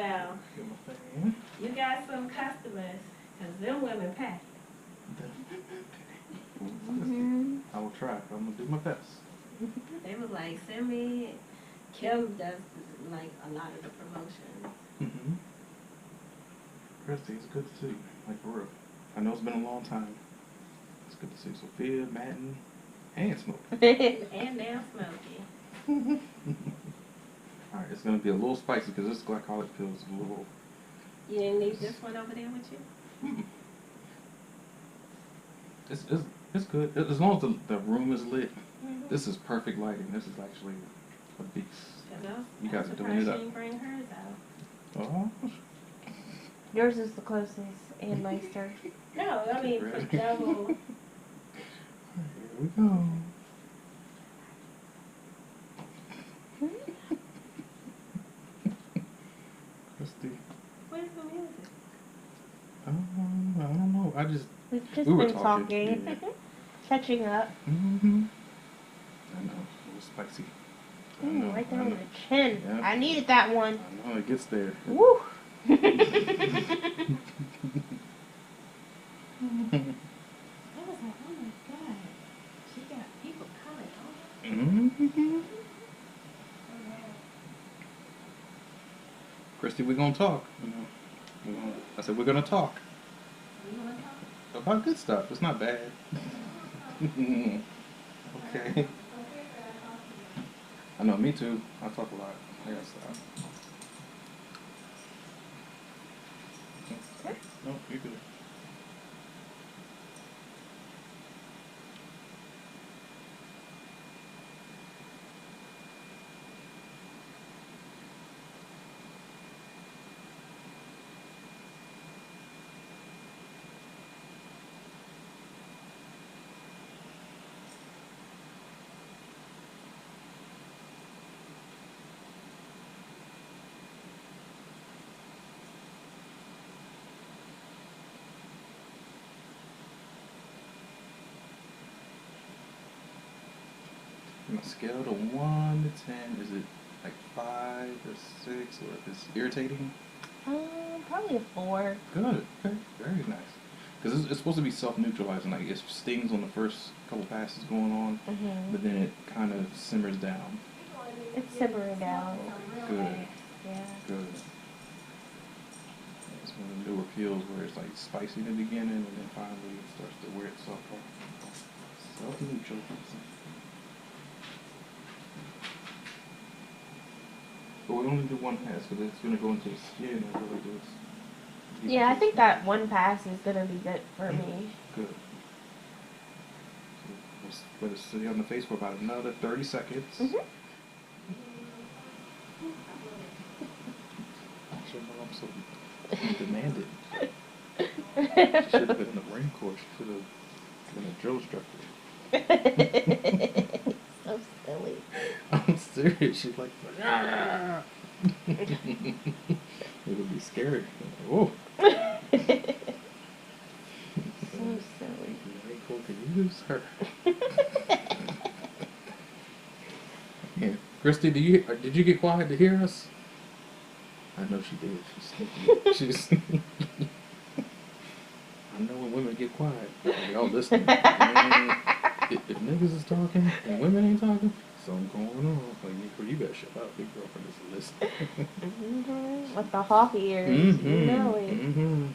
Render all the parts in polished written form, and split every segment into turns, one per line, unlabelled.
Well, you got some customers, because them women pack.
I will try. I'm going to do my best.
They was like, send me. Kim does like a lot of the promotions.
Christy, it's good to see you. Like, for real. I know it's been a long time. It's good to see Sophia, Madden, and Smokey.
And now Smokey.
Alright, it's going to be a little spicy because this glycolic peel is a little...
You didn't leave this one over there with you?
It's good. As long as the room is lit, this is perfect lighting. This is actually a beast. You guys are doing it up.
She didn't bring hers out.
Oh.
Yours is the closest and nicer.
No, I mean for double.
Here we go. Christy.
Where's the music?
I don't know.
We've just
we were
been talking.
Yeah.
Catching up.
I know. A little spicy.
Right there on the chin.
Yep.
I needed that one.
I know, it gets there.
Woo!
I was like, oh my God. She got people coming over.
Christy, we're going to talk. I said, we're going to talk.
You want to talk?
About good stuff. It's not bad. Okay. I know, me too. I talk a lot. I gotta stop. No, you're good. On a scale of 1 to 10, is it like 5 or 6, or if it's irritating?
Probably a 4.
Good. Okay. Very nice. Because it's supposed to be self-neutralizing. Like, it stings on the first couple passes going on, but then it kind of simmers down.
It's simmering down.
Good.
Yeah.
Good. It's one of the newer peels where it's like spicy in the beginning, and then finally it starts to wear itself off. Self-neutralizing. But we only do one pass because it's going to go into the skin and really just...
Yeah, I think that one pass is going to be good for me.
Good. So let it sit on the face for about another 30 seconds. Actually, no, I'm so demanded. She should have been in the Marine Corps. She should have been a drill instructor.
So silly.
I'm serious. She's like, ah! It would be scary. Whoa.
So silly.
Marine Corps could use her. Yeah. Christy, did you get quiet to hear us? I know she did. She's sneaky. I know when women get quiet. Y'all listening. If niggas is talking and women ain't talking, something going on. Like, you better shut up. Big girlfriend is listening.
With the hawk ears, you know it.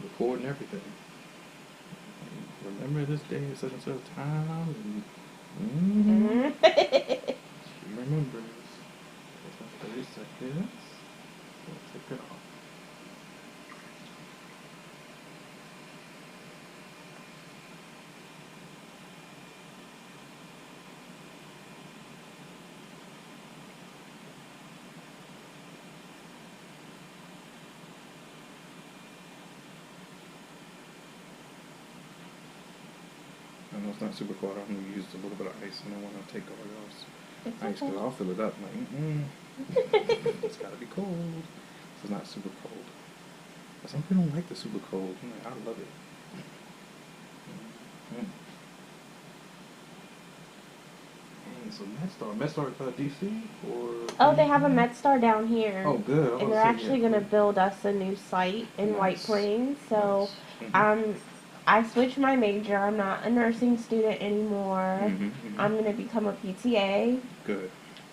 Recording everything. Remember this day at such and such time? She remembers. It's like 30 seconds. We'll take it off. I know it's not super cold. I'm going to use a little bit of ice and I want to take all y'all's ice because I'll fill it up. Like, it's got to be cold. It's not super cold. But some people don't like the super cold. I love it. And so MedStar DC or?
Oh, they have a MedStar down here.
Oh, good.
And they're actually going to build us a new site in White
Nice.
Plains. So,
Nice.
I switched my major. I'm not a nursing student anymore. I'm going to become a PTA.
Good.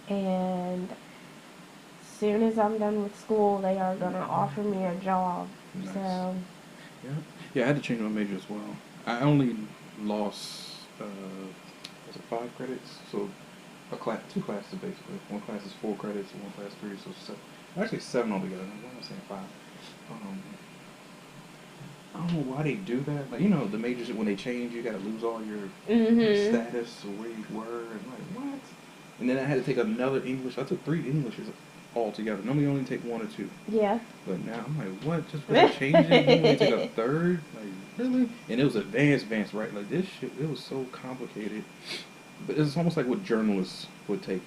And as soon as I'm done with school, they are going to offer me a job.
Nice.
So,
yeah, I had to change my major as well. I only lost, was it 5 credits? So, two classes basically. One class is 4 credits and one class 3, so 7. Actually 7 altogether. I'm saying 5. I don't know why they do that. Like, you know, the majors, when they change, you gotta lose all your status or where you were, and like, what? And then I had to take another English. I took 3 Englishes altogether. Normally you only take 1 or 2.
Yeah.
But now I'm like, what? Just for the changing? You only take a 3rd? Like, really? And it was advanced, right? Like, this shit, it was so complicated. But it's almost like what journalists would take,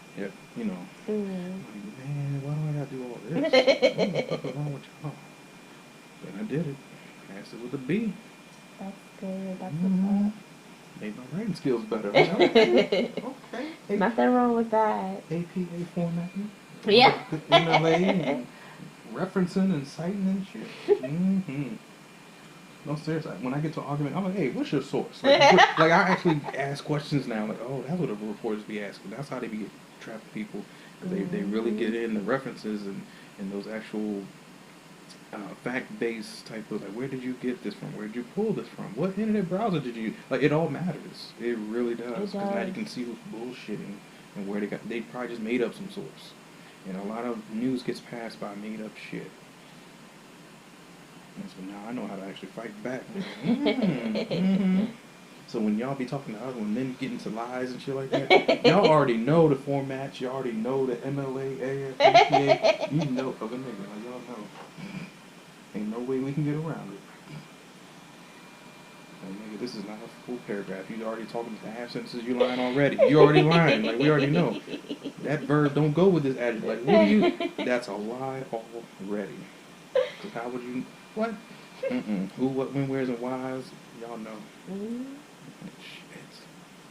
you know. Like, man, why do I gotta do all this? What the fuck is wrong with y'all? But I did it. Passed it with a B.
That's good. That's what's up.
Made my writing skills better. Okay.
Nothing wrong with that.
APA formatting.
Yeah.
MLA and referencing and citing and shit. No, seriously. When I get to an argument, I'm like, hey, what's your source? Like I actually ask questions now. Like, oh, that's what the reporters be asking. That's how they be trapping people. They really get in the references and those actual fact-based type of, like, where did you get this from? Where did you pull this from? What internet browser did you, like, it all matters. It really does. Because now you can see who's bullshitting and where they probably just made up some source. And a lot of news gets passed by made up shit. And so now I know how to actually fight back. So when y'all be talking to others, when men get into lies and shit like that, y'all already know the formats, you already know the MLA, AF, APA, you know, other niggas, like, y'all know. Ain't no way we can get around it. Like, nigga, this is not a full paragraph. You already talking to half sentences, you lying already. You already lying, like, we already know. That verb don't go with this adjective. Like, what do you, that's a lie already. Because how would you, what? Who, what, when, where's, and why's, y'all know. Shit.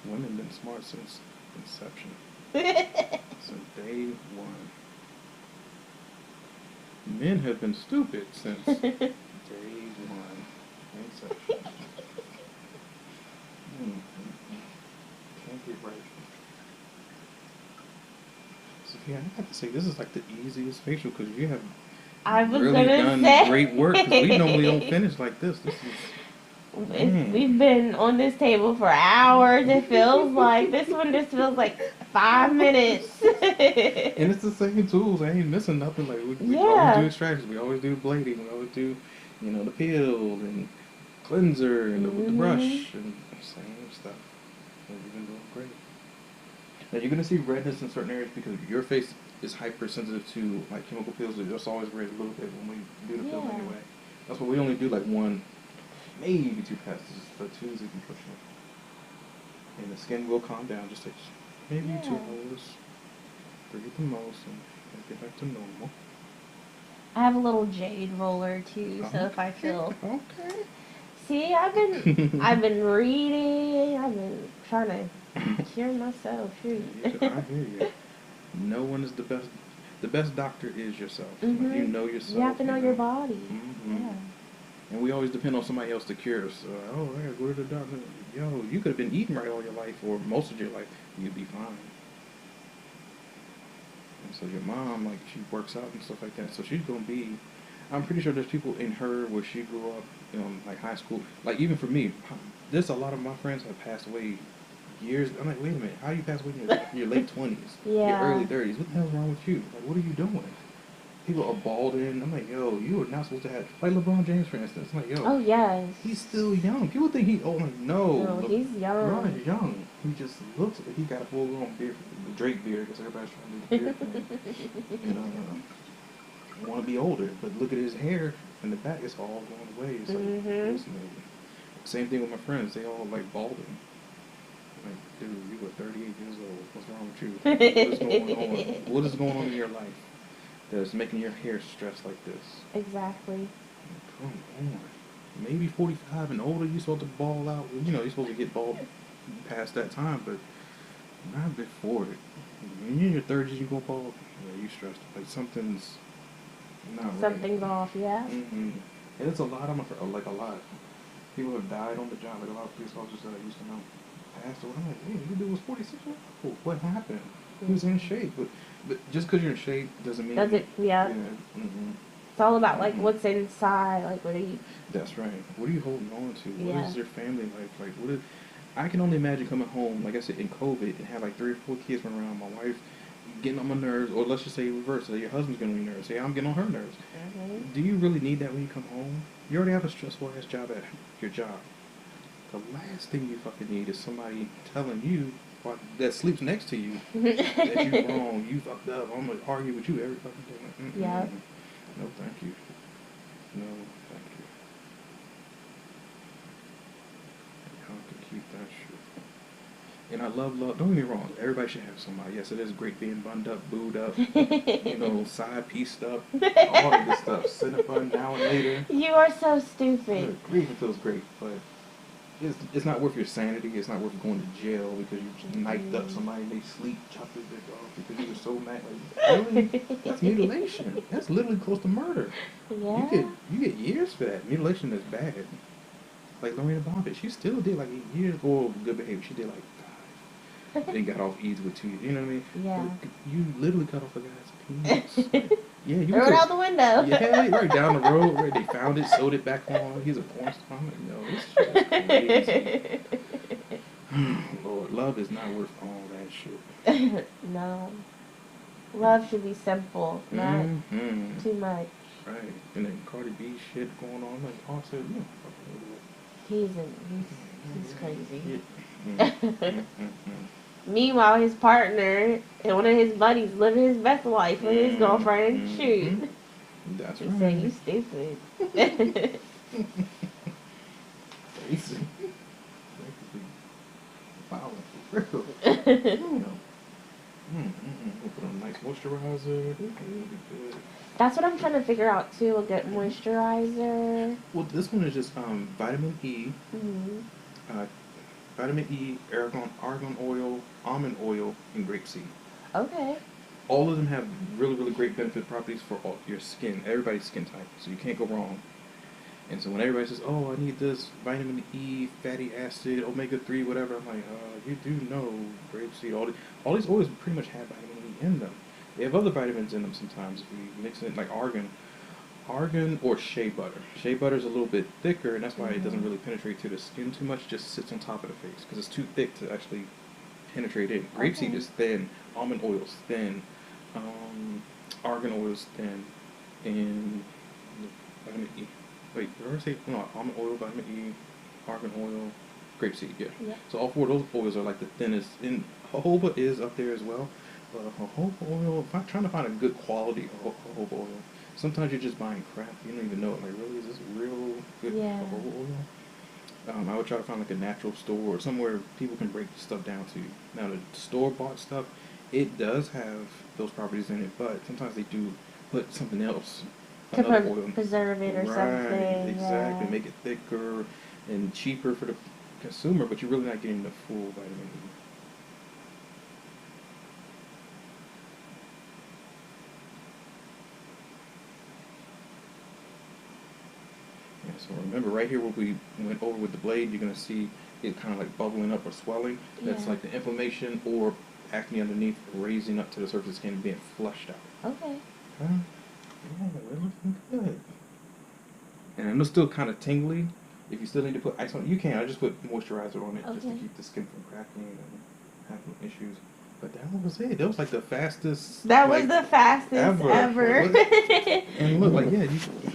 Women been smart since inception. Since day one. Men have been stupid since day one. Inception. Can't get right. Sophia, I have to say, this is like the easiest facial because you have really done great work because we normally don't finish like this. This is
we've been on this table for hours, it feels like. This one just feels like 5 minutes.
And it's the same tools. I ain't missing nothing. Like we always do extractions. We always do blading. We always do, you know, the peel and cleanser and the brush and same stuff. So you've been doing great. Now you're gonna see redness in certain areas because your face is hypersensitive to like chemical peels. So it's always red a little bit when we do the peels anyway. That's why we only do like 1. Maybe 2 passes, the 2s if you push it. And the skin will calm down, just takes maybe 2 hours, 3 at the most, and get back to normal.
I have a little jade roller too, so if I feel...
Okay.
See, I've been reading, I've been trying to cure myself, shoot.
I hear you. No one is the best. The best doctor is yourself. Like, you know yourself.
You have to know your body.
Yeah. And we always depend on somebody else to cure us. Oh, I gotta go to the doctor. Yo, you could have been eating right all your life, or most of your life. You'd be fine. And so your mom, like, she works out and stuff like that. So she's gonna be. I'm pretty sure there's people in her where she grew up, like high school. Like even for me, there's a lot of my friends have passed away years. I'm like, wait a minute, how do you pass away in your late 20s, your early 30s? What the hell's wrong with you? Like, what are you doing? People are balding. I'm like, yo, you are not supposed to have, like LeBron James, for instance. I'm like, yo,
oh yes,
he's still young. People think he's old. Like, no,
he's young.
LeBron is young. He just looks like he got a full-grown beard, the Drake beard, because everybody's trying to do the beard thing. Want to be older, but look at his hair in the back. It's all going away. It's like hallucinating. Same thing with my friends. They all like balding. Like, dude, you were 38 years old. What's wrong with you? What's going on? What is going on in your life that's making your hair stressed like this?
Exactly.
Come on. Maybe 45 and older, you're supposed to ball out. You know, you're supposed to get bald past that time, but Not before it. When you're in your 30s, you go bald. Yeah, you stressed. Like something's not right.
Something's off, yeah.
Mm-hmm. And it's a lot. Like a lot. People have died on the job. Like a lot of police officers that I used to know passed away. I'm like, hey, you dude was 46 years old. What happened? He was in shape. But just because you're in shape doesn't mean.
Does it? Yeah.
Mm-hmm.
It's all about like what's inside. Like what are you?
That's right. What are you holding on to? What
Yeah.
is your family life like? What is? I can only imagine coming home, like I said, in COVID, and have like 3 or 4 kids running around. My wife getting on my nerves, or let's just say reverse. Say your husband's getting on your nerves. Say I'm getting on her nerves.
Mm-hmm.
Do you really need that when you come home? You already have a stressful ass job at your job. The last thing you fucking need is somebody telling you that sleeps next to you that you wrong, you fucked up. I'm gonna argue with you every fucking day. Mm-mm.
Yeah.
No, thank you. No, thank you. Y'all can keep that shit. And I love. Don't get me wrong. Everybody should have somebody. Yes, it is great being bunned up, booed up, side pieced up, all that good stuff. Cinnabon now and later.
You are so stupid.
Grieving feels great, but it's not worth your sanity. It's not worth going to jail because you just knifed up somebody and they sleep, chopped their dick off because you were so mad. Like, really? That's mutilation. That's literally close to murder.
Yeah.
You get years for that. Mutilation is bad. Like Lorena Bobbitt, she still did like 8 years. Or good behavior, she did like 5. They got off easy with 2 years. You know what I mean?
Yeah.
But you literally cut off a guy's penis. Like, yeah, you
throw it out the window.
Yeah, right down the road. Right, they found it, sewed it back on. He's a porn star. I'm like, no, this shit is crazy. Lord, love is not worth all that shit.
No. Love should be simple, not too much.
Right, and then Cardi B shit going on. Like, also, you know,
He's crazy. Meanwhile, his partner and one of his buddies living his best life with his girlfriend. Shoot.
That's
He
right.
said, you stupid.
Crazy. Wow, for real. We'll put on a nice moisturizer. It'll be good.
That's what I'm trying to figure out too. A good moisturizer.
Well, this one is just vitamin E, vitamin E, argan oil, almond oil, and grapeseed.
Okay.
All of them have really, really great benefit properties for all your skin, everybody's skin type, so you can't go wrong. And so when everybody says, oh, I need this vitamin E, fatty acid, omega-3, whatever, I'm like, you do know grapeseed, all these oils pretty much have vitamin E in them. They have other vitamins in them sometimes if you mix it, like argan or shea butter. Shea butter is a little bit thicker, and that's why it doesn't really penetrate to the skin too much, just sits on top of the face, because it's too thick to actually penetrate in. Grapeseed is thin, almond oil is thin, argan oil is thin, and vitamin E. Wait, did I already say, no, almond oil, vitamin E, argan oil, grapeseed, yeah. So all 4 of those oils are like the thinnest, and jojoba is up there as well. But jojoba oil, if I'm trying to find a good quality jojoba oil, sometimes you're just buying crap. You don't even know it. Like, really, is this real good jojoba oil? I would try to find like a natural store or somewhere people can break stuff down to. Now, the store-bought stuff, it does have those properties in it, but sometimes they do put something else.
To preserve it or something.
Exactly.
Yeah.
Make it thicker and cheaper for the consumer, but you're really not getting the full vitamin E. Yeah, so remember right here where we went over with the blade, you're going to see it kind of like bubbling up or swelling. That's like the inflammation or acne underneath raising up to the surface of the skin and being flushed out.
Okay.
Huh? Yeah, we're looking good. And it's still kind of tingly. If you still need to put ice on it, you can. I just put moisturizer on it just to keep the skin from cracking and having issues. But that was it. That was like the fastest.
That was the fastest ever.
And look, like,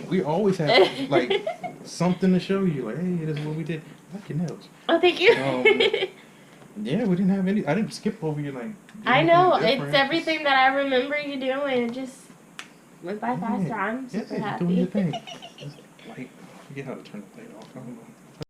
we always have like something to show you. Like, hey, this is what we did. I like your nails.
Oh, thank you.
Yeah, we didn't have any. I didn't skip over you like.
I know. It's everything that I remember you doing. It just went by fast. I'm super happy.
Doing your thing. Just, like, forget how to turn the plate off. I don't know.